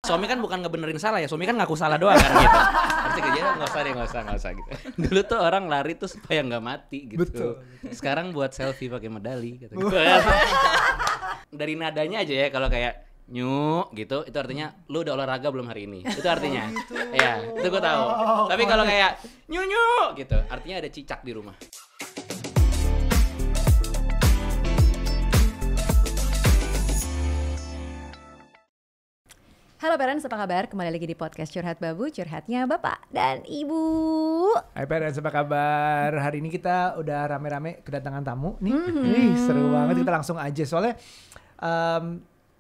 Suami kan bukan ngebenerin salah ya, suami kan ngaku salah doang kan gitu. Harusnya kayak nggak usah gitu. Dulu tuh orang lari tuh supaya nggak mati gitu. Betul. Sekarang buat selfie pakai medali gitu. Dari nadanya aja ya, kalau kayak nyuk gitu, itu artinya lu udah olahraga belum hari ini. Itu artinya. Ya, itu gue tahu. Tapi kalau kayak nyuk gitu, artinya ada cicak di rumah. Halo parents, apa kabar? Kembali lagi di podcast Curhat Babu, curhatnya Bapak dan Ibu. Hai parents, apa kabar? Hari ini kita udah rame-rame kedatangan tamu nih. Seru banget, kita langsung aja. Soalnya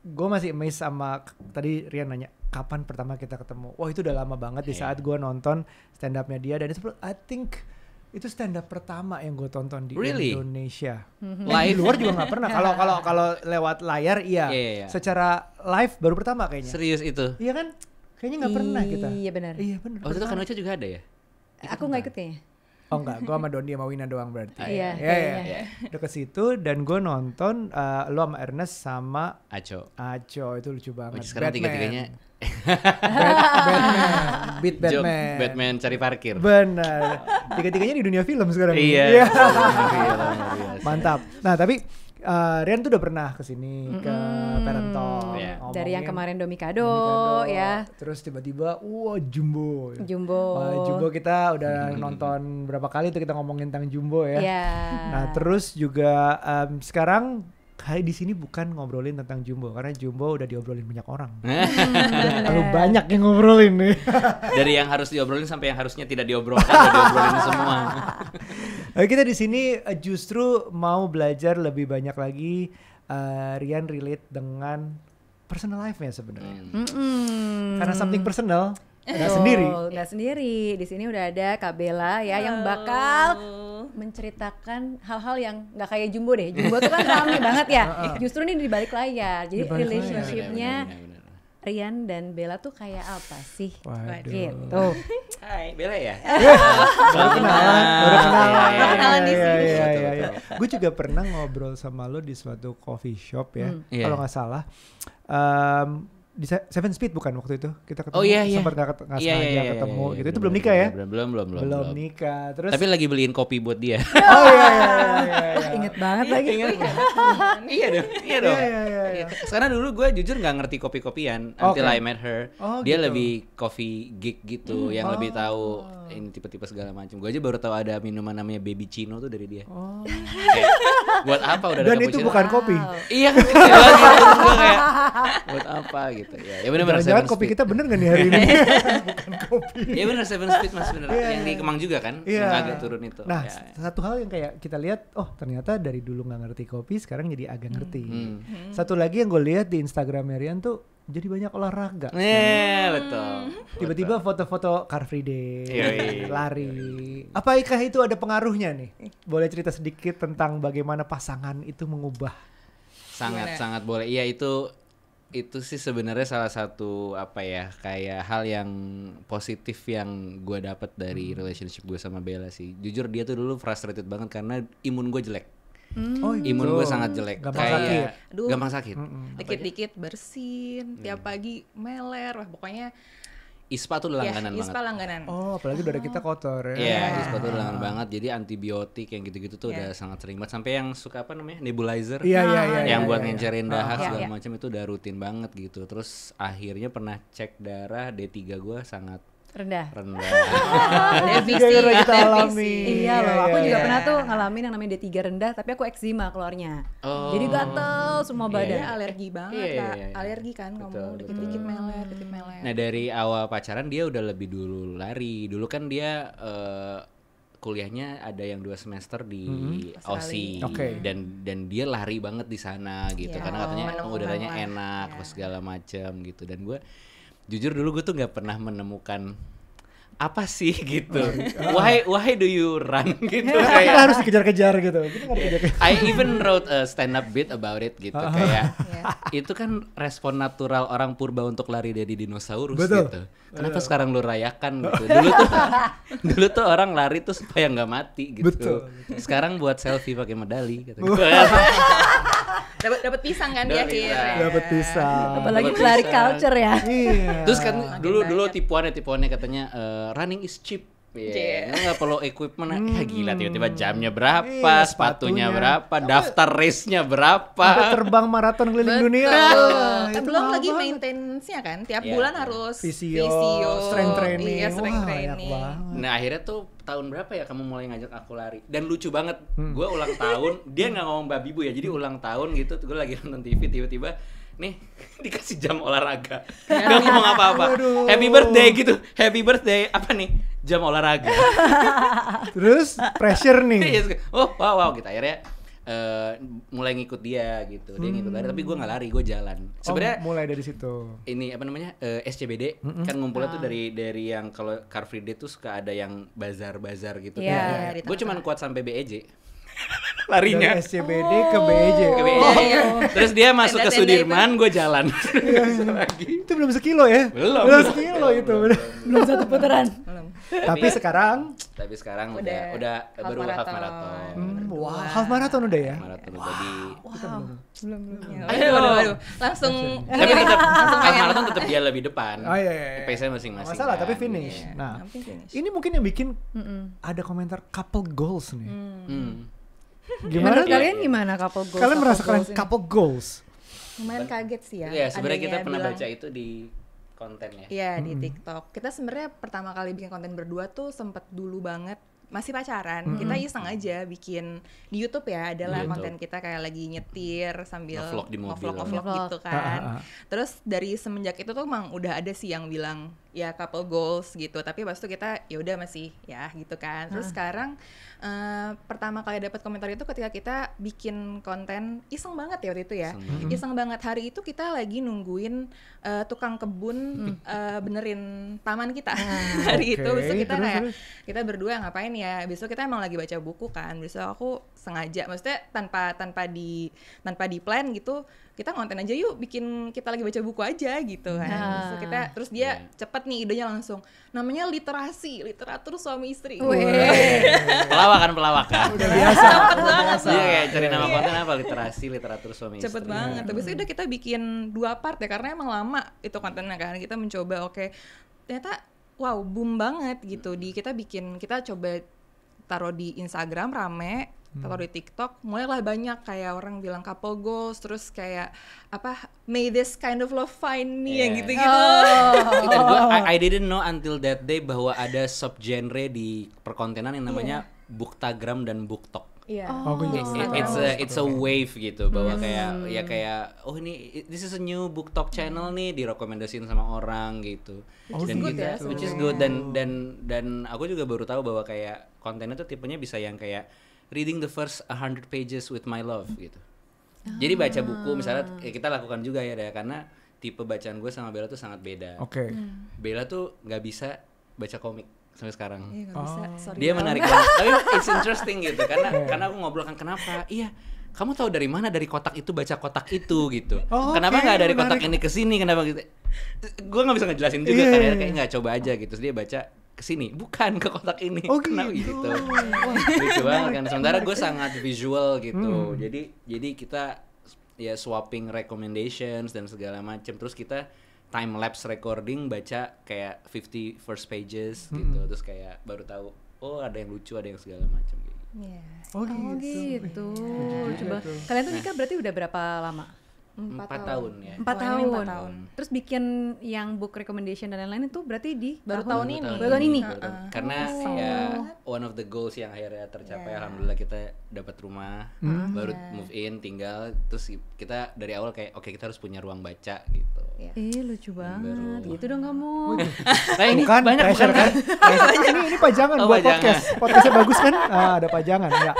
gue masih amazed sama, tadi Rian nanya, kapan pertama kita ketemu? Wah itu udah lama banget di saat gue nonton stand up-nya dia. Dan itu I think itu stand up pertama yang gue tonton di Indonesia. Live? Di luar juga gak pernah. Kalau lewat layar iya. Secara live baru pertama kayaknya. Serius itu? Iya kan? Kayaknya gak pernah kita. Iya benar. Iya benar. Oh itu Kanuca juga ada ya? Aku gak ikut kayaknya. Oh enggak, gue sama Dondi sama Wina doang berarti. Iya. Udah ke situ dan gue nonton lo sama Ernest sama Aco itu lucu banget. Sekarang tiga-tiganya Batman cari parkir. Benar. Tiga-tiganya di dunia film sekarang. Iya. Mantap. Nah tapi Rian tuh udah pernah kesini ke Parent Talk. Dari yang kemarin Domikado ya. Terus tiba-tiba Jumbo. Jumbo Kita udah nonton berapa kali tuh kita ngomongin tentang Jumbo ya. Yeah. Nah terus juga sekarang kali di sini bukan ngobrolin tentang Jumbo karena Jumbo udah diobrolin banyak orang. Terlalu banyak yang ngobrolin nih. Dari yang harus diobrolin sampai yang harusnya tidak diobrolin, udah diobrolin semua. Kita di sini justru mau belajar lebih banyak lagi Rian relate dengan personal life-nya sebenarnya. Karena something personal. Nggak sendiri. Di sini udah ada Kak Bella ya yang bakal menceritakan hal-hal yang nggak kayak Jumbo deh. Jumbo tuh kan rame banget ya. Justru ini di balik layar. Jadi relationship-nya Rian dan Bella tuh kayak apa sih? Waduh. Gitu. Hai, Bella ya? Baru kenalan di sini. Iya. Gue juga pernah ngobrol sama lo di suatu coffee shop ya. Kalau nggak salah. Di Seven Speed bukan waktu itu kita ketemu. Sempat nggak sengaja ketemu gitu. Itu belum nikah ya? Belum nikah. Terus tapi lagi beliin kopi buat dia. Iya. Ingat banget lagi. Iya dong. Iya. Karena dulu gue jujur nggak ngerti kopi-kopian until I met her. Dia gitu. lebih coffee geek gitu, yang lebih tahu ini tipe-tipe segala macam. Gue aja baru tahu ada minuman namanya Baby Chino tuh dari dia. Kayak, buat apa udah ada dan itu bukan kopi. Iya kan kecil banget gitu. Gue kayak buat apa gitu ya benar-benar. Jangan kopi kita bener nggak nih hari ini? Bukan kopi. Iya benar, Seven Speed mas bener. Yang di Kemang juga kan, yang agak turun itu. Nah satu hal yang kayak kita lihat, ternyata dari dulu nggak ngerti kopi sekarang jadi agak ngerti. Satu lagi yang gue lihat di Instagram Rian tuh jadi banyak olahraga. Betul. Tiba-tiba foto-foto Car Free Day, lari. Apakah itu ada pengaruhnya nih? Boleh cerita sedikit tentang bagaimana pasangan itu mengubah? Sangat boleh. Iya itu sih sebenarnya salah satu kayak hal yang positif yang gue dapat dari relationship gue sama Bella sih. Jujur dia tuh dulu frustrated banget karena imun gue jelek. Imun gue sangat jelek. Gampang sakit. Dikit-dikit bersin, tiap pagi meler, pokoknya ISPA tuh langganan banget. ISPA langganan. Apalagi udara kita kotor ya. Iya, ISPA tuh langganan banget. Jadi antibiotik yang gitu-gitu tuh udah sangat sering banget. Sampai yang suka nebulizer. Yang buat ngencerin dahak segala macam itu udah rutin banget gitu. Terus akhirnya pernah cek darah D3 gue sangat rendah. Devisi. Iya loh, aku juga pernah tuh ngalamin yang namanya D3 rendah, tapi aku eczema keluarnya. Jadi gatel semua badan. Alergi banget lah. Alergi kan kamu dikit-dikit meler. Nah dari awal pacaran dia udah lebih dulu lari. Dulu kan dia kuliahnya ada yang 2 semester di Aussie. Dan dia lari banget di sana gitu. Karena katanya udaranya enak, segala macam gitu. Dan gue jujur dulu gue tuh nggak pernah menemukan apa sih gitu. Why do you run gitu? Kayak harus dikejar-kejar gitu. I even wrote a stand up bit about it gitu. Kayak itu kan respon natural orang purba untuk lari dari dinosaurus gitu. Kenapa sekarang lu rayakan gitu? Dulu tuh orang lari tuh supaya nggak mati gitu. Sekarang buat selfie pakai medali gitu. dapat pisang kan di akhir. Dapat pisang. Apalagi pelari culture ya. Iya. Terus kan dulu tipuannya katanya running is cheap. Iya, nggak perlu equipment. Ya gila, tiba-tiba jamnya berapa, sepatunya berapa, daftar race-nya berapa. Sampai terbang maraton keliling dunia. Belum lagi maintenance-nya kan, tiap bulan harus Visio, strength training. Iya, strength training. Nah akhirnya tuh tahun berapa ya kamu mulai ngajak aku lari? Dan lucu banget, gue ulang tahun, dia nggak ngomong babi bu ya, jadi ulang tahun gitu, gue lagi nonton TV tiba-tiba nih dikasih jam olahraga, nggak ngomong apa-apa, happy birthday gitu, happy birthday apa nih jam olahraga. Terus pressure nih. Oh wow kita akhirnya mulai ngikut dia gitu, dia ngikut lari tapi gue nggak lari, gue jalan. Sebenarnya mulai dari situ. Ini apa namanya SCBD kan ngumpulnya tuh dari yang kalau Car Free Day tuh suka ada yang bazar gitu. Gue cuman kuat sampai BEJ. Larinya dari SCBD ke BEJ. Terus dia masuk ke Sudirman, gue jalan. Itu belum sekilo ya? Belum sekilo itu. Belum satu putaran. Tapi sekarang udah baru half marathon. Wah, half marathon udah ya? Marathon udah di. Belum. Aduh. Langsung. Tapi tetap half marathon tetap dia lebih depan. Oh iya. Pace-nya masing-masing. Masalah tapi finish. Nah, ini mungkin yang bikin ada komentar couple goals nih. Gimana kalian gimana couple goals? Kalian merasa kalian couple goals? Lumayan kaget sih ya. Iya, sebenarnya kita pernah baca itu di konten ya. Iya, di TikTok. Kita sebenarnya pertama kali bikin konten berdua tuh sempet dulu banget masih pacaran, kita iseng aja bikin di YouTube ya, adalah konten kita kayak lagi nyetir sambil nge-vlog di mobil, nge-vlog gitu kan. Terus dari semenjak itu tuh emang udah ada sih yang bilang ya couple goals gitu, tapi pas itu kita ya udah masih ya gitu kan. Terus sekarang pertama kali dapat komentar itu ketika kita bikin konten iseng banget ya waktu itu ya, iseng banget. Hari itu kita lagi nungguin tukang kebun benerin taman kita hari itu. Besok kita kayak kita berdua ngapain ya, besok kita emang lagi baca buku kan, besok aku sengaja, maksudnya tanpa di plan gitu, kita konten aja yuk, bikin kita lagi baca buku aja gitu kan. Terus dia cepet nih idenya langsung, namanya literatur suami istri. Pelawakan. Udah biasa. Iya kayak cari nama konten apa, literatur suami istri. Cepet banget. Tapi udah kita bikin 2 part ya, karena emang lama itu kontennya kan. Kita mencoba ternyata wow boom banget gitu. Kita coba taruh di Instagram rame, taruh di TikTok, mulailah banyak kayak orang bilang couple goals, terus kayak apa, may this kind of love find me yang gitu-gitu. Dan gua I didn't know until that day bahwa ada subgenre di perkontenan yang namanya booktagram dan booktalk. It's a wave gitu, bahwa kayak oh ini this is a new book talk channel nih, direkomendasiin sama orang gitu. Which is good dan aku juga baru tahu bahwa kayak kontennya tuh tipenya bisa yang kayak reading the first 100 pages with my love gitu. Jadi baca buku misalnya kita lakukan juga ya, karena tipe bacaan gue sama Bella tuh sangat beda. Bella tuh nggak bisa baca komik sampai sekarang. Dia menarik banget. Tapi it's interesting gitu, karena aku ngobrol kan kenapa? Iya, kamu tahu dari mana dari kotak itu baca kotak itu gitu. Kenapa nggak dari kotak ini ke sini? Kenapa gitu? Gue nggak bisa ngejelasin juga kan, kayak nggak coba aja gitu. Terus dia baca ke sini, bukan ke kotak ini. Kenapa gitu? Lucu banget kan. Sementara gue sangat visual gitu. Jadi kita ya swapping recommendations dan segala macam. Terus kita time lapse recording, baca kayak 50 first pages gitu, terus kayak baru tahu ada yang lucu, ada yang segala macam gitu. Gitu. Coba kalian tuh nikah berarti udah berapa lama? 4 tahun ya. 4 tahun. Terus bikin yang book recommendation dan lain-lain itu berarti di baru tahun ini. Karena ya one of the goals yang akhirnya tercapai, alhamdulillah kita dapat rumah, baru move in, tinggal, terus kita dari awal kayak oke, kita harus punya ruang baca gitu. Lucu banget. Gitu dong kamu. Nah, ini bukan banyak pressure kan? Ini pajangan buat podcast. Podcastnya bagus kan? Ada pajangan. Enggak.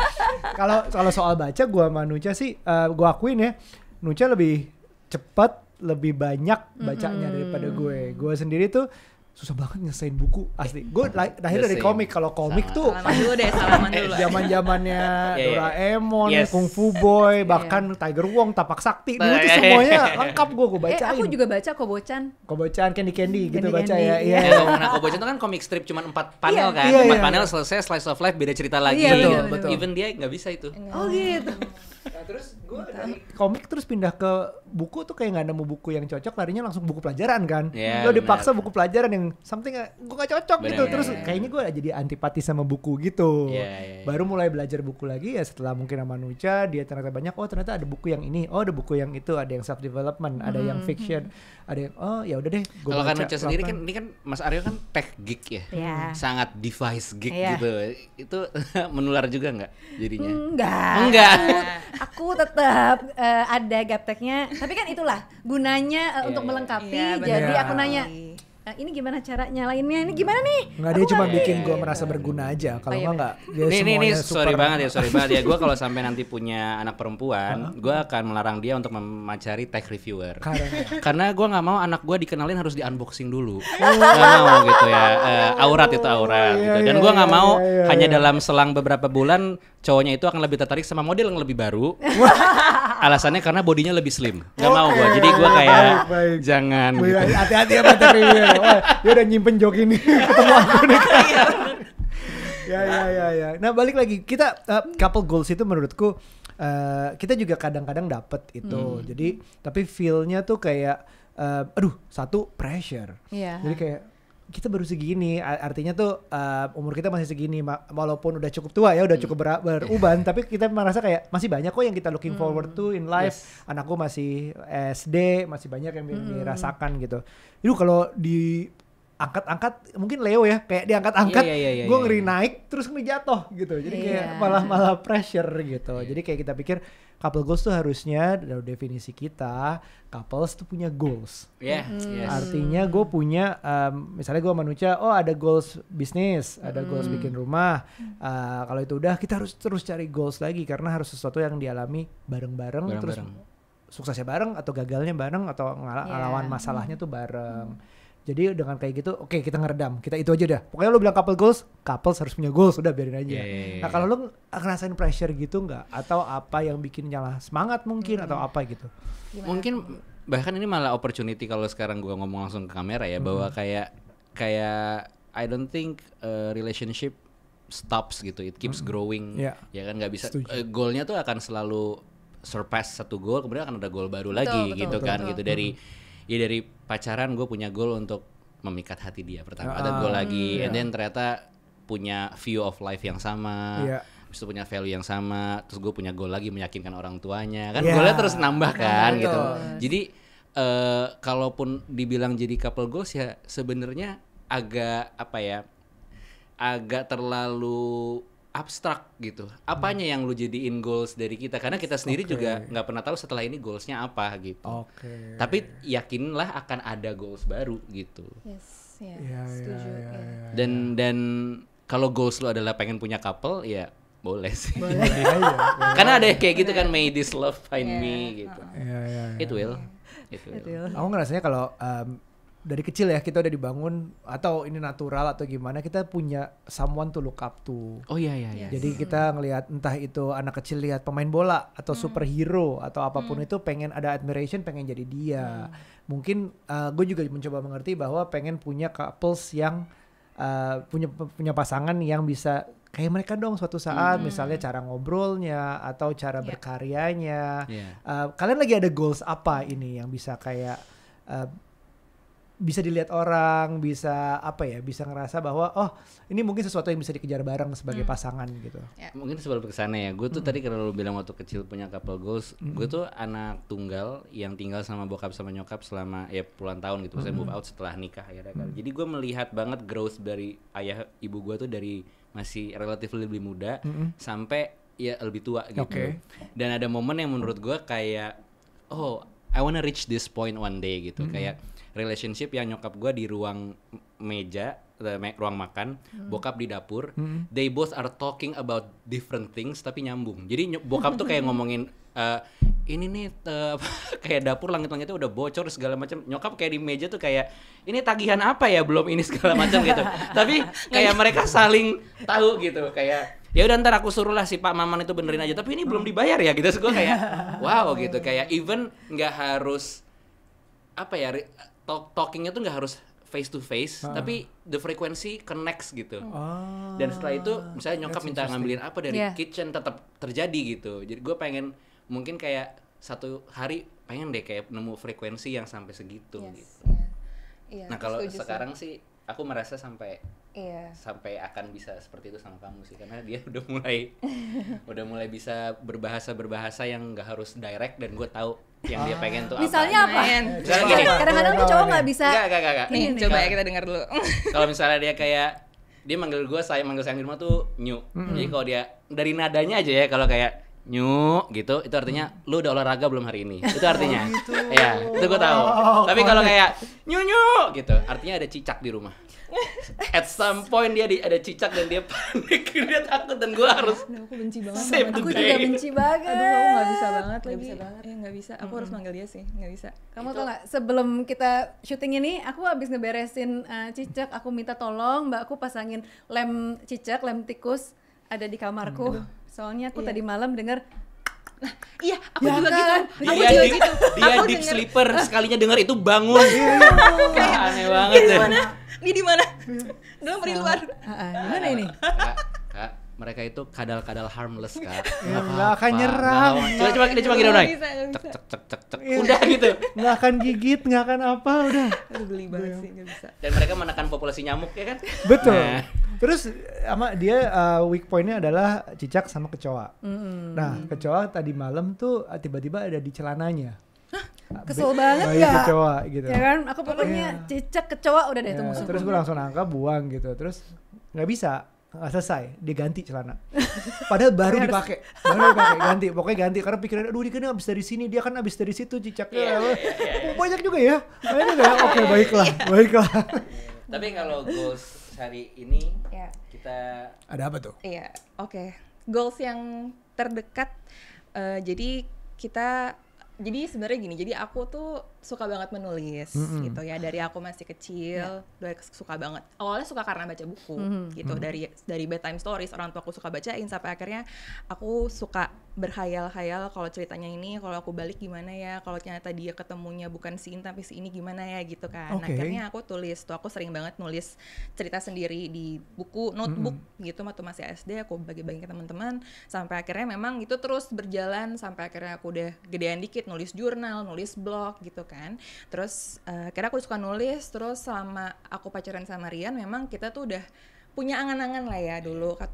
Kalau soal baca, gua sama Nucha sih, gua akuin ya, Nucha lebih cepat, lebih banyak bacanya daripada gue. Gue sendiri tuh susah banget nyelesain buku asli. Gue lahir dari komik. Kalau komik tuh salaman dulu. Zaman-zamannya Doraemon, Kung Fu Boy, bahkan Tiger Wong, Tapak Sakti. Dulu tuh semuanya lengkap gue bacain. Aku juga baca Kobocan, Candy gitu baca ya. Nah, Kobocan itu kan komik strip cuma 4 panel kan. 4 panel selesai, slice of life, beda cerita lagi. Even dia nggak bisa itu. Oh gitu. terus gue dari komik terus pindah ke buku tuh kayak nggak nemu buku yang cocok, larinya langsung buku pelajaran kan. Lo dipaksa buku pelajaran yang something gue gak cocok gitu. Terus kayaknya gue jadi antipati sama buku gitu. Baru mulai belajar buku lagi ya setelah mungkin sama Nucha, dia ternyata banyak, oh ternyata ada buku yang ini, oh ada buku yang itu, ada yang self development, ada yang fiction, ada yang ya udah deh. Kalau kan Nucha sendiri kan ini kan Mas Aryo kan tech geek ya, sangat device geek gitu. Itu menular juga nggak jadinya? Enggak. Aku tetap ada gapteknya. Tapi kan itulah gunanya untuk melengkapi. Jadi aku nanya, ini gimana cara nyalainnya? Ini gimana nih? Nggak, dia cuma bikin gue merasa berguna aja. Kalau nggak ini sorry banget ya. Gue kalau sampai nanti punya anak perempuan, gue akan melarang dia untuk memacari tech reviewer. Karena gue nggak mau anak gue dikenalin harus di unboxing dulu. Nggak mau gitu ya. Aurat itu aurat gitu. Dan gue nggak mau hanya dalam selang beberapa bulan cowoknya itu akan lebih tertarik sama model yang lebih baru. Alasannya karena bodinya lebih slim. Gak mau gue. Jadi gue kayak jangan gitu. Hati-hati ya tech reviewer. Wah, dia udah nyimpen joke ini. Ketemu aku nih. Ya. Nah, balik lagi kita couple goals itu menurutku kita juga kadang-kadang dapet itu. Jadi tapi feel-nya tuh kayak satu pressure. Jadi kayak kita baru segini, artinya tuh umur kita masih segini, walaupun udah cukup tua ya, udah cukup beruban, tapi kita merasa kayak masih banyak kok yang kita looking forward to in life. Anakku masih SD, masih banyak yang dirasakan gitu. Itu kalau diangkat-angkat, mungkin Leo ya, kayak diangkat-angkat, gue ngeri naik, terus ngeri jatuh gitu. Jadi kayak malah pressure gitu. Jadi kayak kita pikir couple goals tuh harusnya dari definisi kita, couples tuh punya goals. Artinya gue punya, misalnya gue manusia, ada goals bisnis, ada goals bikin rumah. Kalau itu udah, kita harus terus cari goals lagi karena harus sesuatu yang dialami bareng-bareng. Terus suksesnya bareng atau gagalnya bareng atau ngelawan masalahnya tuh bareng. Jadi dengan kayak gitu, oke, kita ngeredam, kita itu aja dah. Pokoknya lo bilang couples harus punya goals, udah biarin aja. Nah kalau lo ngerasain pressure gitu nggak? Atau apa yang bikin nyala semangat mungkin atau apa gitu? Mungkin bahkan ini malah opportunity kalau sekarang gue ngomong langsung ke kamera ya, bahwa kayak I don't think relationship stops gitu, it keeps growing. Ya kan nggak bisa, goalnya tuh akan selalu surpass satu goal, kemudian akan ada goal baru lagi gitu kan. Gitu dari pacaran gue punya goal untuk memikat hati dia pertama, ada goal lagi, and then ternyata punya view of life yang sama, terus punya value yang sama, terus gue punya goal lagi meyakinkan orang tuanya, kan goalnya terus nambah kan gitu. Jadi kalaupun dibilang jadi couple goals ya sebenarnya agak terlalu abstrak gitu. Apanya yang lu jadiin goals dari kita? Karena kita sendiri juga nggak pernah tahu setelah ini goalsnya apa gitu. Tapi yakinlah akan ada goals baru gitu. Setuju. Dan kalau goals lu adalah pengen punya couple, ya boleh sih. Karena ada kayak gitu kan, may this love find me gitu. It will. Aku ngerasanya kalau dari kecil ya kita udah dibangun atau ini natural atau gimana, kita punya someone to look up to. Jadi kita ngelihat entah itu anak kecil lihat pemain bola atau superhero atau apapun itu, pengen ada admiration, pengen jadi dia. Mungkin gue juga mencoba mengerti bahwa pengen punya couples yang punya pasangan yang bisa kayak mereka dong suatu saat, misalnya cara ngobrolnya atau cara berkaryanya. Kalian lagi ada goals apa ini yang bisa kayak bisa dilihat orang, bisa bisa ngerasa bahwa ini mungkin sesuatu yang bisa dikejar bareng sebagai pasangan gitu. Mungkin sebelum kesana ya, gue tuh tadi kalau lu bilang waktu kecil punya couple goals, gue tuh anak tunggal yang tinggal sama bokap sama nyokap selama puluhan tahun gitu, saya move out setelah nikah akhirnya kan. Jadi gue melihat banget growth dari ayah ibu gue tuh dari masih relatif lebih muda sampai lebih tua gitu. Dan ada momen yang menurut gue kayak I wanna reach this point one day gitu. Kayak relationship yang nyokap gue di ruang meja, ruang makan, bokap di dapur, they both are talking about different things tapi nyambung. Jadi bokap tuh kayak ngomongin ini nih kayak dapur langit-langitnya udah bocor segala macam. Nyokap kayak di meja tuh kayak ini tagihan apa ya, belum ini segala macam gitu. Tapi kayak mereka saling tahu gitu, kayak ya udah ntar aku suruh lah si Pak Maman itu benerin aja, tapi ini belum dibayar ya gitu. Gue kayak wow gitu, kayak even nggak harus talkingnya tuh nggak harus face to face, tapi the frequency connects gitu. Dan setelah itu misalnya nyokap minta ngambilin apa dari kitchen, tetap terjadi gitu. Jadi gue pengen mungkin kayak satu hari pengen deh kayak nemu frekuensi yang sampai segitu gitu. Nah kalau sekarang sih aku merasa sampai akan bisa seperti itu sama kamu sih, karena dia udah mulai bisa berbahasa yang nggak harus direct, dan gue tahu yang dia pengen tuh misalnya apa. Misalnya apa? Kadang-kadang tuh cowok nggak bisa. Gak. Nih coba ya kita dengar dulu. Kalau misalnya dia kayak dia manggil sayang di rumah tuh nyu. Jadi kalau dia dari nadanya aja ya, kalau kayak nyu gitu, itu artinya lu udah olahraga belum hari ini. Itu artinya. Gitu. Ya, itu gue tahu. Tapi kalau kayak nyu gitu, artinya ada cicak di rumah. At some point dia ada cicak dan dia panik, dia takut, dan gue harus aku benci banget. Save the Aku day. juga benci banget. Aduh, aku nggak bisa banget Nggak lagi. bisa banget. Nggak bisa. Aku harus manggil dia sih, nggak bisa. Kamu tau gak, sebelum kita syuting ini, aku habis ngeberesin cicak, aku minta tolong mbakku pasangin lem cicak, lem tikus ada di kamarku. Soalnya aku tadi malam denger, Iya, aku juga kan? gitu. Dia deep sleeper, sekalinya dengar itu bangun. Aneh banget deh. Ini di mana? Dalam di luar. Gimana ini? Kak, mereka itu kadal-kadal harmless, Kak. Nggak akan nyerang. Coba gini dong, Bisa. cek. Udah gitu. Nggak akan gigit, nggak akan apa, udah. Aduh, geli banget sih, nggak bisa. Dan mereka menekan populasi nyamuk ya kan? Betul. Nah. Terus sama dia weak point-nya adalah cicak sama kecoa. Nah, kecoa tadi malam tuh tiba-tiba ada di celananya. Kesel banget bayi ya? kecoa gitu. Ya kan, aku pokoknya cicak kecoa udah deh itu musuh. Terus gue langsung angkat buang gitu. Terus nggak bisa, nggak selesai, dia ganti celana. Padahal baru dipakai, ganti. Pokoknya ganti karena pikiran, aduh dia kan abis dari sini, dia kan abis dari situ cicaknya. Banyak juga ya. Oke, baiklah. Tapi kalau goals hari ini kita ada apa tuh? Iya, oke. Goals yang terdekat, jadi sebenarnya gini, jadi aku tuh suka banget menulis gitu ya, dari aku masih kecil, udah suka banget. Awalnya suka karena baca buku gitu, dari bedtime stories orang tua aku suka bacain, sampai akhirnya aku suka berhayal-hayal kalau ceritanya ini, kalau aku balik gimana ya, kalau ternyata dia ketemunya bukan si ini tapi si ini gimana ya gitu kan. Akhirnya aku tulis tuh, aku sering banget nulis cerita sendiri di buku notebook gitu, waktu masih SD aku bagi-bagi ke teman-teman, sampai akhirnya memang itu terus berjalan sampai akhirnya aku udah gedean dikit, nulis jurnal, nulis blog gitu kan. Terus akhirnya aku suka nulis, terus selama aku pacaran sama Rian memang kita tuh udah punya angan-angan lah ya dulu pas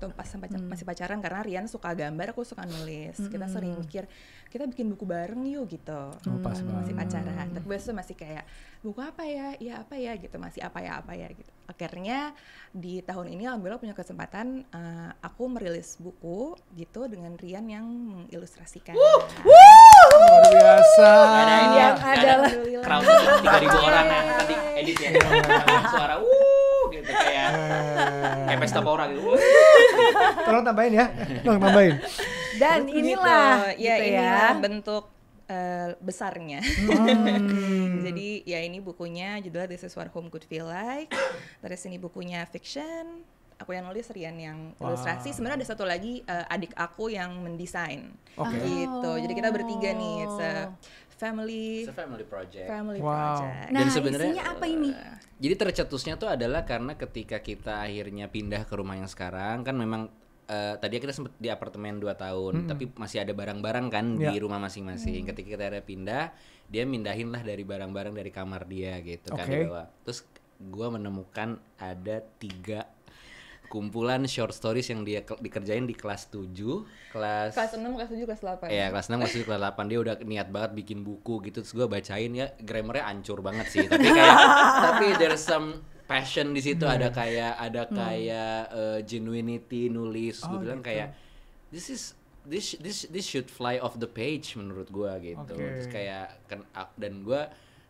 masih pacaran, karena Rian suka gambar, aku suka nulis. Kita sering mikir kita bikin buku bareng yuk gitu. Masih pacaran. Tapi biasanya masih kayak buku apa ya? Iya apa ya gitu, masih apa ya gitu. Akhirnya di tahun ini alhamdulillah punya kesempatan aku merilis buku gitu dengan Rian yang mengilustrasikan. Luar biasa. Yang adalah crowd 3.000 orang yang tadi edit ya. Suara gitu kayak pesta pora gitu. Tolong tambahin ya. Tambahin. Dan inilah gitu, gitu inilah bentuk besarnya. Jadi ya ini bukunya judulnya This Is What Home Could Feel Like. Terus ini bukunya fiction, aku yang nulis, Rian yang ilustrasi. Sebenarnya ada satu lagi adik aku yang mendesain. Gitu. Jadi kita bertiga nih, it's a family project. Nah, dan sebenarnya isinya apa ini? Jadi tercetusnya tuh adalah karena ketika kita akhirnya pindah ke rumah yang sekarang, kan memang tadi kita sempat di apartemen 2 tahun, tapi masih ada barang-barang kan di rumah masing-masing. Ketika kita ada pindah, dia mindahin lah dari barang-barang dari kamar dia gitu kan di bawah. Terus gue menemukan ada 3 kumpulan short stories yang dia dikerjain di kelas 7, kelas 6, kelas 7, kelas 8. Iya, kelas 6, kelas 7, kelas 8. Dia udah niat banget bikin buku gitu. Terus gue bacain ya, grammarnya hancur banget sih. Tapi there's some passion di situ. Ada kayak genuinity nulis. Gue bilang kayak this should fly off the page menurut gue gitu. Terus kayak dan gue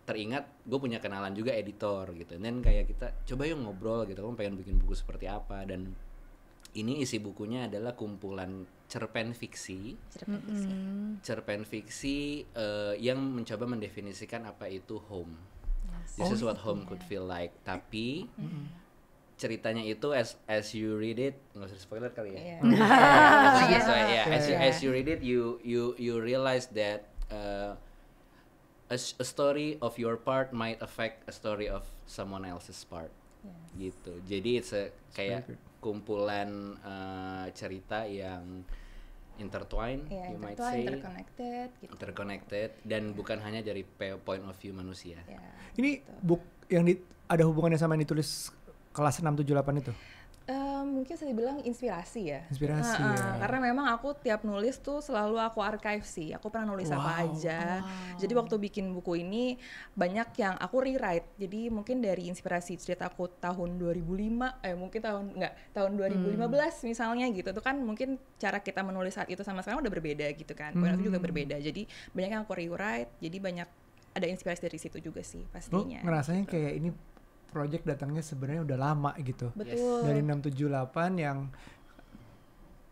teringat gue punya kenalan juga editor gitu, dan kayak kita coba yuk ngobrol gitu, kamu pengen bikin buku seperti apa. Dan ini isi bukunya adalah kumpulan cerpen fiksi yang mencoba mendefinisikan apa itu home. This is what home could feel like. Tapi ceritanya itu as you read it, nggak usah spoiler kali ya. As you read it, you realize that a story of your part might affect a story of someone else's part. Gitu. Jadi kayak kumpulan cerita yang intertwined, you might say, interconnected, dan bukan hanya dari point of view manusia. Ini book yang ada hubungannya sama yang ditulis kelas 678 itu? Mungkin saya dibilang inspirasi ya. Inspirasi ya. Karena memang aku tiap nulis tuh selalu aku archive sih. Aku pernah nulis apa aja. Jadi waktu bikin buku ini banyak yang aku rewrite. Jadi mungkin dari inspirasi cerita aku tahun 2005, mungkin tahun 2015 misalnya gitu. Itu kan mungkin cara kita menulis saat itu sama sekarang udah berbeda gitu kan. Point of view juga berbeda. Jadi banyak yang aku rewrite. Jadi banyak ada inspirasi dari situ juga sih pastinya. Ngerasanya gitu. Kayak ini project datangnya sebenarnya udah lama gitu. Betul. Dari 678 yang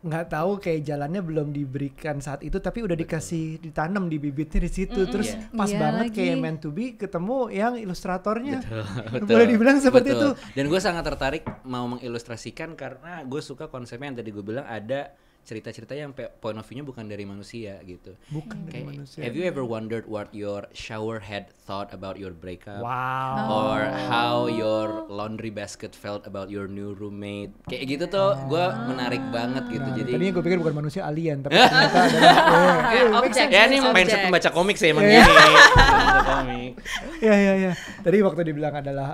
nggak tahu kayak jalannya belum diberikan saat itu, tapi udah dikasih ditanam di bibitnya di situ. Terus pas banget kayak meant to be ketemu yang ilustratornya. Betul. Boleh dibilang seperti itu. Dan gue sangat tertarik mau mengilustrasikan karena gue suka konsepnya yang tadi gue bilang, ada cerita-cerita yang point of view-nya bukan dari manusia gitu. Bukan dari manusia. Have you ever wondered what your shower head thought about your breakup? Wow. Or how your laundry basket felt about your new roommate? Kayak gitu tuh gue menarik banget gitu. Jadi tadinya gue pikir bukan manusia, alien, tapi ternyata adalah ya ini mindset pembaca komik sih emang gini. Pembaca komik. Ya. Tadi waktu dibilang adalah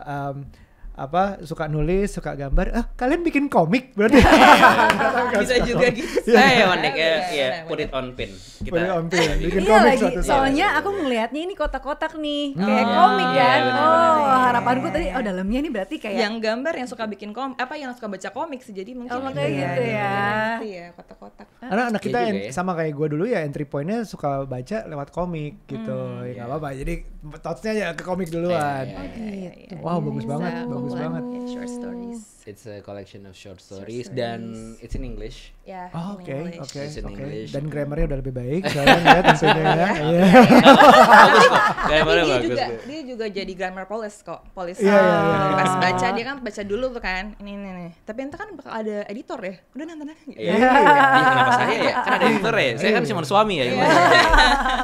suka nulis, suka gambar. Kalian bikin komik berarti? Bisa juga gitu. Put it on pin. Put it on pin. Bikin iya komik lagi. Soalnya aku ngelihatnya ini kotak-kotak nih, kayak komik iya, kan. bener. Harapanku tadi dalamnya ini berarti kayak yang gambar yang suka bikin yang suka baca komik sih. Jadi mungkin kayak gitu ya. Iya, kotak-kotak. Karena anak kita juga ya. sama kayak gue dulu ya, entry point-nya suka baca lewat komik gitu. Ya nggak apa-apa. Jadi thoughts-nya ya ke komik duluan. gitu. Wow, bagus banget. Short stories. It's a collection of short stories dan it's in English. Ya. Oke. It's in English. Dan grammarnya udah lebih baik. Soalnya ya tentunya ya. Grammarnya bagus. Dia juga jadi grammar police kok. Police. Iya. Pas baca dia kan baca dulu tuh kan. Ini. Tapi entar kan bakal ada editor ya. Udah nonton aja. Iya, kenapa saya ya? Kan ada editor ya. Saya kan cuma suami ya.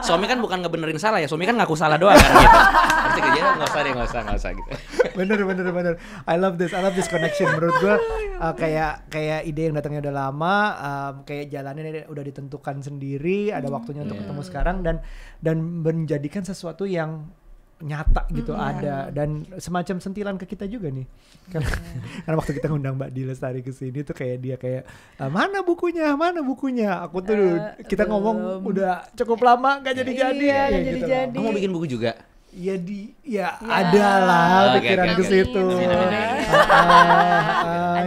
Suami kan bukan ngebenerin salah ya. Suami kan ngaku salah doang kan gitu. Nanti kerjanya nggak usah gitu. Bener. I love this connection. Menurut gue kayak ide yang datangnya udah lama, kayak jalannya udah ditentukan sendiri, ada waktunya untuk ketemu sekarang dan menjadikan sesuatu yang nyata gitu ada dan semacam sentilan ke kita juga nih. Karena waktu kita ngundang Mbak Di Lestari ke sini tuh kayak dia mana bukunya? Aku tuh kita ngomong udah cukup lama gak jadi-jadi. Gitu. Kamu mau bikin buku juga? Ada lah pikiran ke situ.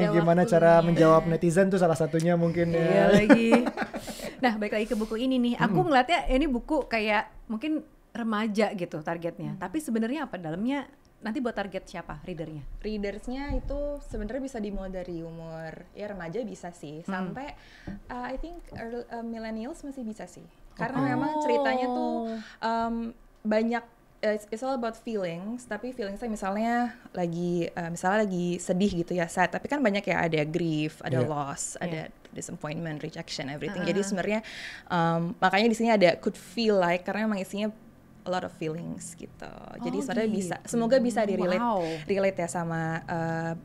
Gimana cara menjawab netizen tuh salah satunya mungkin ya. Iya lagi. Nah, balik lagi ke buku ini nih. Aku ngeliatnya ini buku kayak mungkin remaja gitu targetnya. Tapi sebenarnya apa dalamnya? Nanti buat target siapa readernya? Readersnya itu sebenarnya bisa dimulai dari umur ya remaja bisa sih sampai I think millennials masih bisa sih. Karena memang ceritanya tuh banyak. It's all about feelings, tapi feelingsnya misalnya lagi sedih gitu ya, sad. Tapi kan banyak ya, ada grief, ada loss, ada disappointment, rejection, everything. Jadi sebenarnya makanya di sini ada could feel like karena memang isinya a lot of feelings gitu. Jadi sebenarnya semoga bisa relate ya sama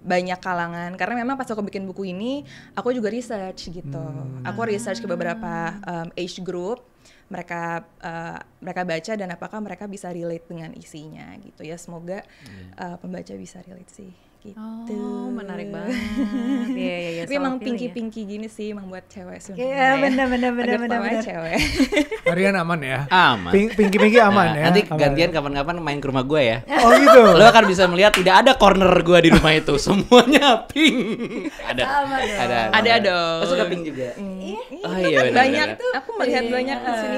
banyak kalangan. Karena memang pas aku bikin buku ini, aku juga research gitu. Aku research ke beberapa age group. Mereka baca dan apakah mereka bisa relate dengan isinya gitu ya. Semoga pembaca bisa relate sih gitu. Oh, menarik banget. Iya. Tapi emang pinky gini sih emang buat cewek sebenarnya. Iya, benar. Cewek. Marian aman ya? Aman. Pinky aman ya? Nanti gantian kapan-kapan main ke rumah gue ya. Oh gitu? Lo akan bisa melihat tidak ada corner gue di rumah itu. Semuanya pink. Ada dong. Lo suka pink juga? Oh iya banyak. Aku melihat banyak di sini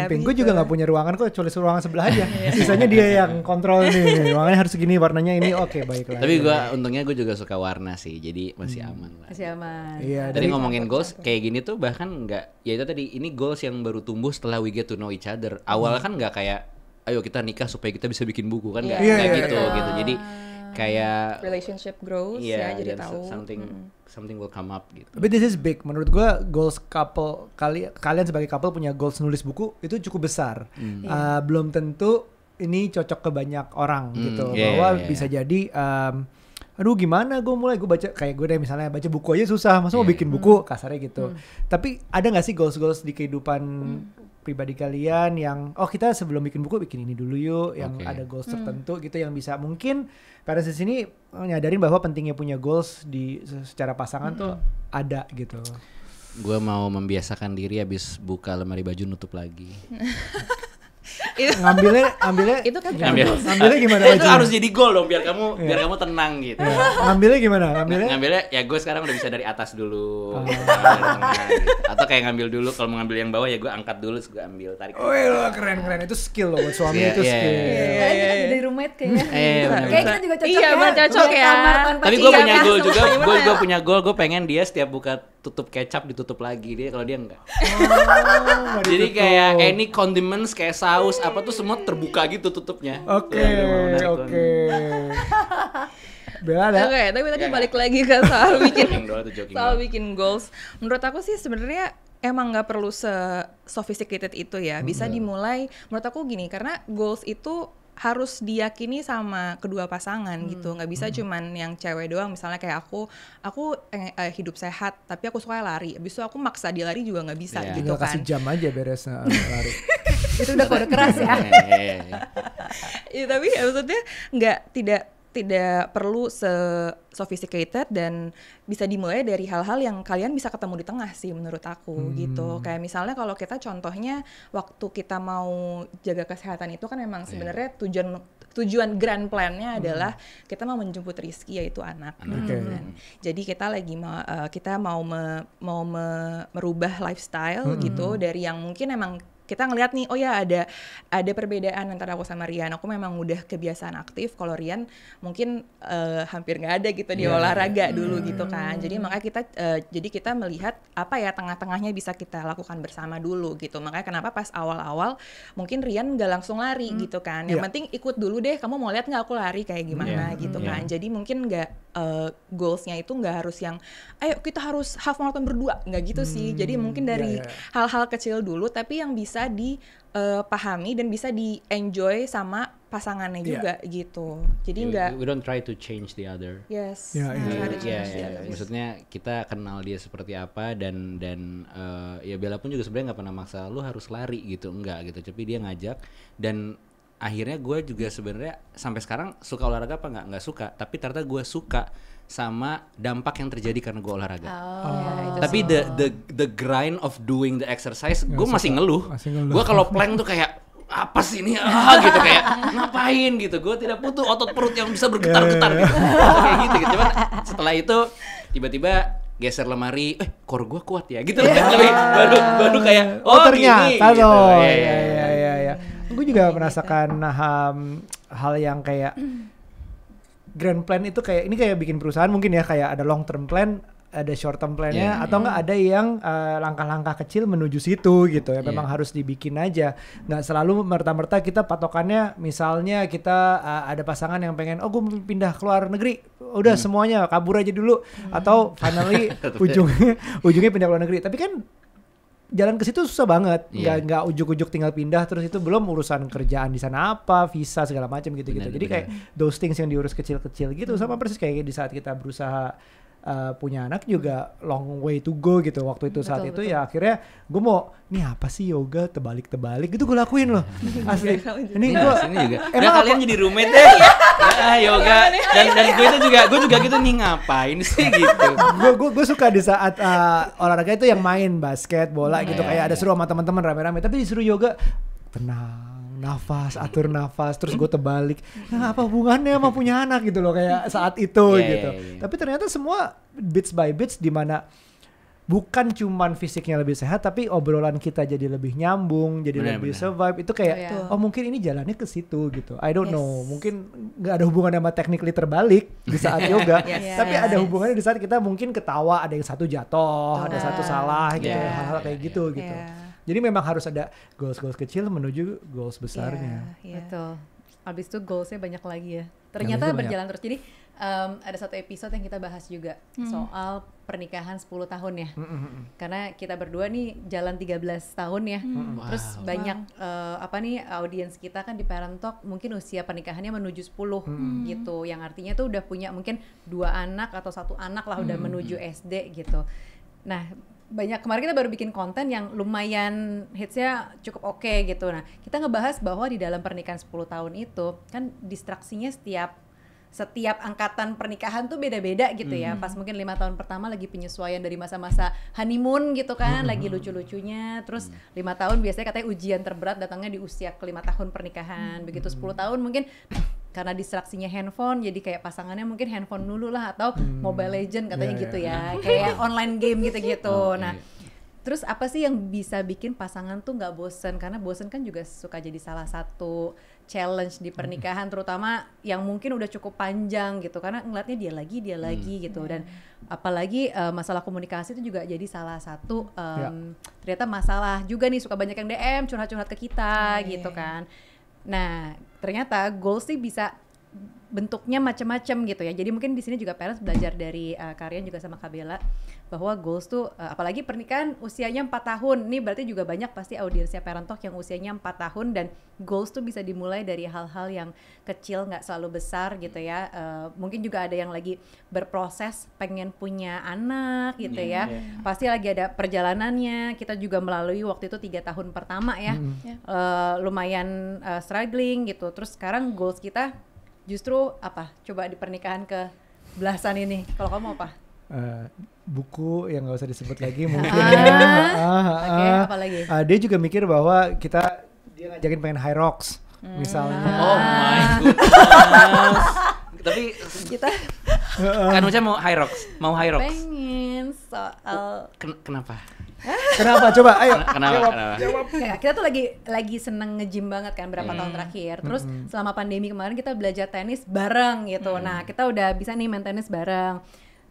pink. Gue juga nggak punya ruangan kok, cuma ruangan sebelah aja. Sisanya dia yang kontrol nih. Ruangannya harus segini, warnanya ini. Oke, baiklah. Tapi untungnya gue juga suka warna sih, jadi masih aman lah. Masih aman. Iya. Tadi ngomongin goals kayak gini tuh bahkan nggak, ya itu tadi ini goals yang baru tumbuh setelah we get to know each other. Awalnya kan nggak kayak, ayo kita nikah supaya kita bisa bikin buku kan nggak gitu. Jadi kayak relationship grows ya, jadi tahu something will come up gitu. But this is big. Menurut gue goals couple kalian sebagai couple punya goals nulis buku itu cukup besar. Belum tentu ini cocok ke banyak orang gitu. Bahwa bisa jadi aduh gimana gue mulai, gue baca kayak gue deh misalnya baca buku aja susah, masa mau bikin buku kasarnya gitu. Tapi ada nggak sih goals di kehidupan pribadi kalian yang kita sebelum bikin buku bikin ini dulu yuk, yang ada goals tertentu gitu yang bisa mungkin parents di sini nyadarin bahwa pentingnya punya goals di secara pasangan tuh ada gitu. Gue mau membiasakan diri habis buka lemari baju nutup lagi. ngambilnya itu kan ngambilnya gimana? Itu harus jadi goal dong biar kamu tenang gitu. Ngambilnya gimana? Ngambilnya ya gue sekarang udah bisa dari atas dulu, dari tengah, gitu. Atau kayak ngambil dulu, kalau mau ngambil yang bawah ya gue angkat dulu, terus gue ambil tarik. Oh lo keren itu skill loh buat suami itu skill. Kayak kita jadi roommate kayaknya. Kayak kita juga cocok ya. Iya cocok ya. Tapi gue punya goal juga, gue punya goal, gue pengen dia setiap buka tutup kecap ditutup lagi, dia kalau dia enggak. Jadi kayak any condiments kayak saus apa tuh semua terbuka gitu tutupnya. Oke. Bella ada. Oke, tapi tadi balik lagi ke soal bikin goals. Menurut aku sih sebenarnya emang nggak perlu sophisticated itu ya. Bisa dimulai. Menurut aku gini, karena goals itu harus diyakini sama kedua pasangan gitu, nggak bisa cuman yang cewek doang. Misalnya kayak aku hidup sehat tapi aku suka lari, abis itu aku maksa dia lari juga nggak bisa gitu kan. Kasih jam aja beresnya lari. Itu udah kode keras ya. Ya, tapi maksudnya tidak perlu sophisticated dan bisa dimulai dari hal-hal yang kalian bisa ketemu di tengah sih menurut aku gitu. Kayak misalnya kalau kita contohnya waktu kita mau jaga kesehatan itu kan memang sebenarnya tujuan grand plan-nya adalah kita mau menjemput Rizky yaitu anak. Jadi kita lagi mau merubah lifestyle gitu dari yang mungkin emang kita ngelihat nih, oh ya ada perbedaan antara aku sama Rian. Aku memang udah kebiasaan aktif, kalau Rian mungkin hampir nggak ada gitu di olahraga dulu gitu kan. Jadi makanya kita melihat apa ya tengah-tengahnya bisa kita lakukan bersama dulu gitu. Makanya kenapa pas awal-awal mungkin Rian nggak langsung lari gitu kan. Yang penting ikut dulu deh, kamu mau lihat nggak aku lari kayak gimana gitu kan. Jadi mungkin nggak goalsnya itu nggak harus yang ayo kita harus half marathon berdua, nggak gitu sih. Jadi mungkin dari hal-hal kecil dulu tapi yang bisa dipahami dan bisa di-enjoy sama pasangannya juga gitu. Jadi we don't try to change the other. Yes. Maksudnya kita kenal dia seperti apa dan ya Bella pun juga sebenarnya nggak pernah maksa lu harus lari gitu, enggak gitu. Tapi dia ngajak dan akhirnya gue juga sebenarnya sampai sekarang suka olahraga apa nggak suka. Tapi ternyata gue suka sama dampak yang terjadi karena gue olahraga. Tapi the grind of doing the exercise, gue masih ngeluh. Gue kalau plank tuh kayak apa sih ini gitu kayak ngapain gitu. Gue tidak butuh otot perut yang bisa bergetar-getar gitu. Kayak gitu. Cuman setelah itu tiba-tiba geser lemari, core gue kuat ya gitu. Baru kayak ternyata gini, loh. Iya. Gue juga merasakan hal yang kayak grand plan itu kayak bikin perusahaan mungkin ya, kayak ada long term plan, ada short term plan-nya, atau enggak ada yang langkah-langkah kecil menuju situ gitu ya. Memang harus dibikin aja. Nggak selalu merta-merta kita patokannya misalnya kita ada pasangan yang pengen gue pindah ke luar negeri. Udah semuanya kabur aja dulu atau finally ujungnya pindah ke luar negeri. Tapi kan jalan ke situ susah banget, nggak ujuk-ujuk tinggal pindah terus itu belum urusan kerjaan di sana apa, visa segala macam gitu-gitu. Jadi kayak those things yang diurus kecil-kecil gitu, sama persis kayak di saat kita berusaha punya anak juga long way to go gitu. Waktu itu saat itu ya akhirnya gue mau nih apa sih yoga terbalik gitu gue lakuin loh asli. Ini gue juga. Emang kalian jadi roommate deh. Yoga dan gue juga gitu nih ngapain sih gitu. Gue suka di saat olahraga itu yang main basket bola gitu kayak ada seru sama teman-teman rame-rame, tapi disuruh yoga tenang, atur nafas, terus gue terbalik. Nah, apa hubungannya sama punya anak gitu loh kayak saat itu gitu. Tapi ternyata semua bits by bits di mana bukan cuman fisiknya lebih sehat, tapi obrolan kita jadi lebih nyambung, jadi lebih survive. Itu kayak mungkin ini jalannya ke situ gitu. I don't know, mungkin nggak ada hubungannya sama technically terbalik di saat yoga, tapi ada hubungannya di saat kita mungkin ketawa, ada yang satu jatuh, ada satu salah gitu, hal-hal kayak gitu. Jadi memang harus ada goals kecil menuju goals besarnya. Betul. Habis itu goalsnya banyak lagi ya. Ternyata berjalan terus. Jadi ada satu episode yang kita bahas juga soal pernikahan 10 tahun ya. Karena kita berdua nih jalan 13 tahun ya. Terus banyak audiens kita kan di Parent Talk mungkin usia pernikahannya menuju 10 gitu. Yang artinya tuh udah punya mungkin 2 anak atau 1 anak lah udah menuju SD gitu. Nah, banyak kemarin kita baru bikin konten yang lumayan hitsnya cukup oke gitu. Nah, kita ngebahas bahwa di dalam pernikahan 10 tahun itu kan distraksinya setiap angkatan pernikahan tuh beda-beda gitu ya. Pas mungkin 5 tahun pertama lagi penyesuaian dari masa-masa honeymoon gitu kan, lagi lucu-lucunya. Terus 5 tahun biasanya katanya ujian terberat datangnya di usia ke-5 tahun pernikahan. Begitu 10 tahun mungkin karena distraksinya handphone, jadi kayak pasangannya mungkin handphone dulu lah atau Mobile Legend katanya gitu ya. Kayak online game gitu-gitu. Nah, terus apa sih yang bisa bikin pasangan tuh nggak bosen? Karena bosen kan juga suka jadi salah satu challenge di pernikahan, terutama yang mungkin udah cukup panjang gitu. Karena ngeliatnya dia lagi gitu. Dan apalagi masalah komunikasi itu juga jadi salah satu ternyata masalah juga nih, suka banyak yang DM curhat-curhat ke kita gitu kan. Nah, ternyata goals sih bisa bentuknya macam-macam gitu ya. Jadi mungkin di sini juga parents belajar dari Karian juga sama Kak Bella bahwa goals tuh apalagi pernikahan usianya 4 tahun. Ini berarti juga banyak pasti audiensnya Parent Talk yang usianya 4 tahun dan goals tuh bisa dimulai dari hal-hal yang kecil, nggak selalu besar gitu ya. Mungkin juga ada yang lagi berproses pengen punya anak gitu ya. Pasti lagi ada perjalanannya. Kita juga melalui waktu itu 3 tahun pertama ya. Lumayan struggling gitu. Terus sekarang goals kita justru apa? Coba di pernikahan ke belasan ini. Kalau kamu apa? Buku yang nggak usah disebut lagi mungkin. Oke, apa lagi? Dia juga mikir bahwa dia ngajakin pengen High Rocks misalnya. Oh my goodness. Tapi Kita kan macam mau High Rocks. pengen soal Kenapa? Kenapa? Coba, ayo. Kenapa? Kayak kita tuh lagi seneng nge-gym banget kan berapa tahun terakhir. Terus selama pandemi kemarin kita belajar tenis bareng gitu. Nah, kita udah bisa nih main tenis bareng.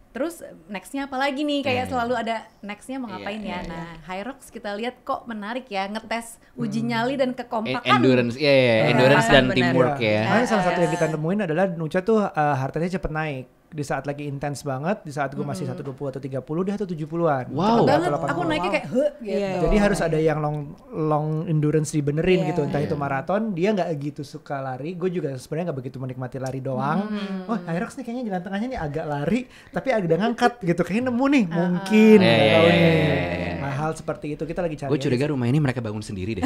Terus nextnya apa lagi nih? Kayak selalu ada nextnya mau ngapain ya? Nah, High Rocks kita lihat kok menarik ya, ngetes uji nyali dan kekompakan. Endurance, endurance dan teamwork ya. Nah, salah satu yang kita nemuin adalah Nucha tuh heart rate-nya cepet naik. Di saat lagi intens banget, di saat gue masih 120 atau 30, dia 170-an. Wow. Banget, aku naiknya kayak gitu. Jadi harus ada yang long endurance dibenerin gitu, entah itu maraton. Dia nggak gitu suka lari, gue juga sebenarnya nggak begitu menikmati lari doang. Oh, High Rocks nih kayaknya jalan tengahnya nih agak lari, tapi agak ngangkat gitu, kayaknya nemu nih, mungkin. Hal seperti itu kita lagi cari. Gue curiga rumah ini mereka bangun sendiri deh.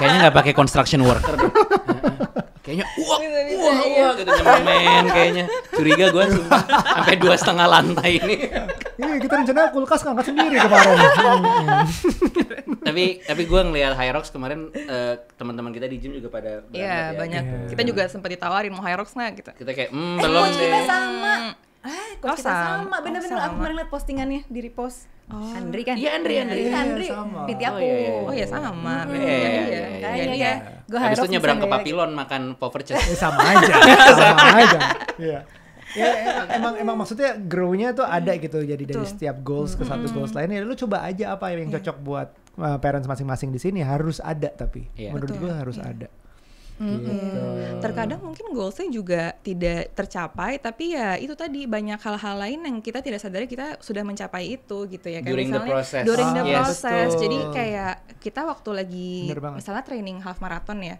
Kayaknya nggak pakai construction worker deh. Kayaknya wah gitu nyemen kayaknya. Curiga gue sampai 2,5 lantai ini. Iya, kita rencana kulkas ngangkat sendiri kemarin. tapi gue ngelihat High Rocks kemarin, teman-teman kita di gym juga pada banyak. Kita juga sempat ditawarin mau High Rocks nggak gitu. Kita kayak belum Coach deh. kita sama. Coach kita sama. Bener-bener aku sama. kemarin liat postingannya di repost. Andri kan? Iya, Andri. Sama. PT aku. Oh ya sama. Kayaknya gue High Habis itu Rocks nyebrang bisa ke Papilon makan power chest. Sama aja. Iya. Ya emang maksudnya grow-nya tuh ada gitu, jadi dari setiap goals ke satu goals lainnya. Lu coba aja apa yang cocok buat parents masing-masing di sini, harus ada tapi menurut gue harus ada. Gitu. Terkadang mungkin goalsnya juga tidak tercapai, tapi ya itu tadi banyak hal-hal lain yang kita tidak sadari kita sudah mencapai itu gitu ya. Kayak During the process. During the Yes. process. Betul. Jadi kayak kita waktu lagi misalnya training half marathon ya,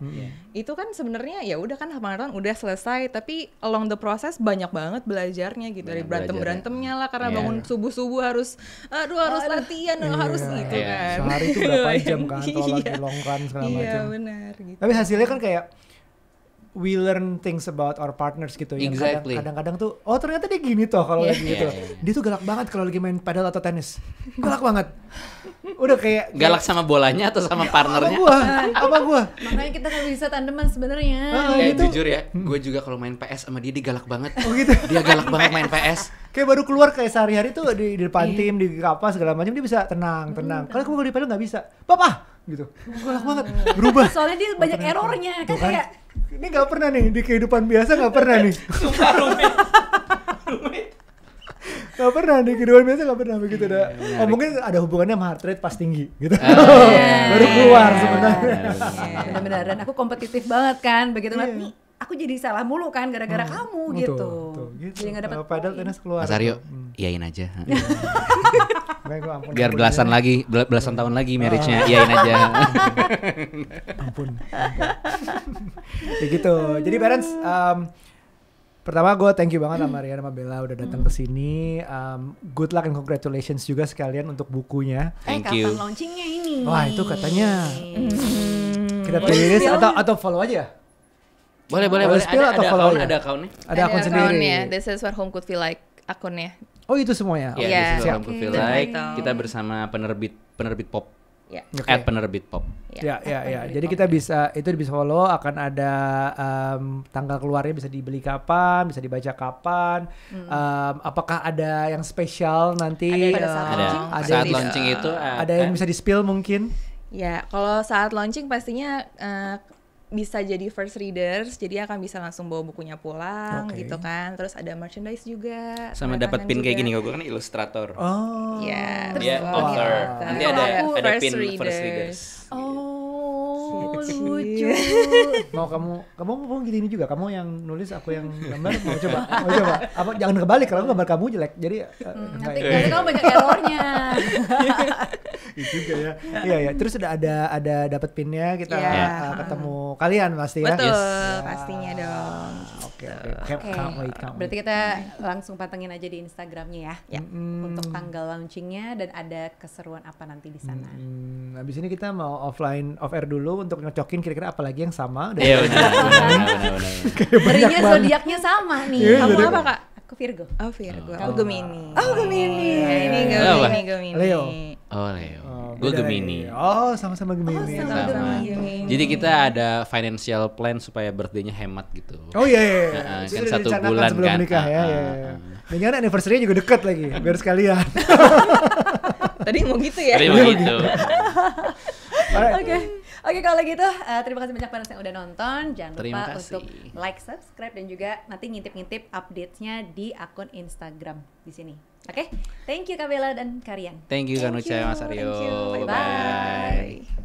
itu kan sebenarnya ya udah kan half marathon udah selesai, tapi along the process banyak banget belajarnya gitu. Dari berantem-berantemnya lah karena bangun subuh-subuh harus latihan harus gitu kan. Sehari itu berapa jam kan kalau lagi long run segala macam. Iya benar gitu. Tapi hasilnya kan kayak we learn things about our partners gitu. Yang kadang-kadang tuh, oh ternyata dia gini toh kalau lagi gitu. Dia tuh galak banget kalau lagi main padel atau tenis. Galak banget. Udah kayak galak sama bolanya atau sama partnernya? Apa gua? Makanya kita kan bisa tandeman sebenarnya. Gitu. Jujur ya, gue juga kalau main PS sama dia galak banget. Oh gitu. Dia galak banget main PS. Kayak baru keluar kayak sehari-hari tuh di depan tim, di apa segala macam dia bisa tenang. Kalau kalau di padel nggak bisa. Papa gitu. Galak banget. Berubah. Soalnya dia banyak errornya kan kayak ini nggak pernah nih di kehidupan biasa, nggak pernah nih. Nggak pernah di kehidupan biasa, nggak pernah begitu dah. Oh mungkin ada hubungannya sama heart rate pas tinggi gitu. Baru keluar sebenarnya. benar-benar. Dan aku kompetitif banget kan begitu aku jadi salah mulu kan gara-gara kamu gitu. Jadi nggak dapat. Padahal tenis keluar. Mas Aryo, iyain aja. Biar belasan tahun lagi marriage-nya, iyain aja. Ampun. Ya gitu. Jadi parents, pertama gue thank you banget sama Rian sama Bella udah datang ke sini. Good luck and congratulations juga sekalian untuk bukunya. Thank you. Kapan launchingnya ini? Wah itu katanya kita tulis atau follow aja ya? Boleh. Ada akunnya. Ada akun sendiri. This is what home could feel like akunnya. Oh itu semuanya? Iya, this is what home could feel like. Kita bersama penerbit pop. Ya. Okay. Penerbit pop. Ya. Jadi kita bisa follow, akan ada tanggal keluarnya bisa dibeli kapan, bisa dibaca kapan. Apakah ada yang spesial nanti? Ada saat launching itu. Ada yang bisa di-spill mungkin? Ya, kalau saat launching pastinya bisa jadi first readers, jadi akan bisa langsung bawa bukunya pulang gitu kan. Terus ada merchandise juga. Sama dapat pin kayak gini, gue kan ilustrator. Oh. Ya. Dia author. Nanti ada pin first readers. Oh, lucu. Mau gini juga. Kamu yang nulis, aku yang gambar. Mau coba. Apa jangan kebalik, kalau gambar kamu jelek. Jadi nanti kamu banyak errornya. Itu juga ya. Iya. Terus ada dapat pinnya, kita ketemu kalian pasti ya. Betul, pastinya dong. Oke. Can't wait. Berarti kita langsung pantengin aja di Instagramnya ya. Untuk tanggal launchingnya dan ada keseruan apa nanti di sana. Habis ini kita mau off air dulu untuk nyocokin kira-kira apa lagi yang sama. Iya benar. Berinya zodiaknya sama nih. Kamu apa Kak? Aku Virgo. Oh Virgo. Aku Gemini. Oh Gemini. Ini Gemini. Leo. Oh Leo. Gue Gemini. Oh sama-sama Gemini. Sama. Jadi kita ada financial plan supaya birthday-nya hemat gitu. Oh iya. Kan 1 bulan sebelum kan. menikah ya. Dengan anniversary-nya juga dekat lagi, biar sekalian. Tadi mau gitu ya? Tadi mau gitu. Oke, kalau gitu terima kasih banyak parents yang udah nonton. Jangan lupa untuk like, subscribe dan juga nanti ngintip-ngintip update-nya di akun Instagram di sini. Oke, thank you Kak Bella dan Karian. Thank you Kak Nucha, Mas Aryo. Bye.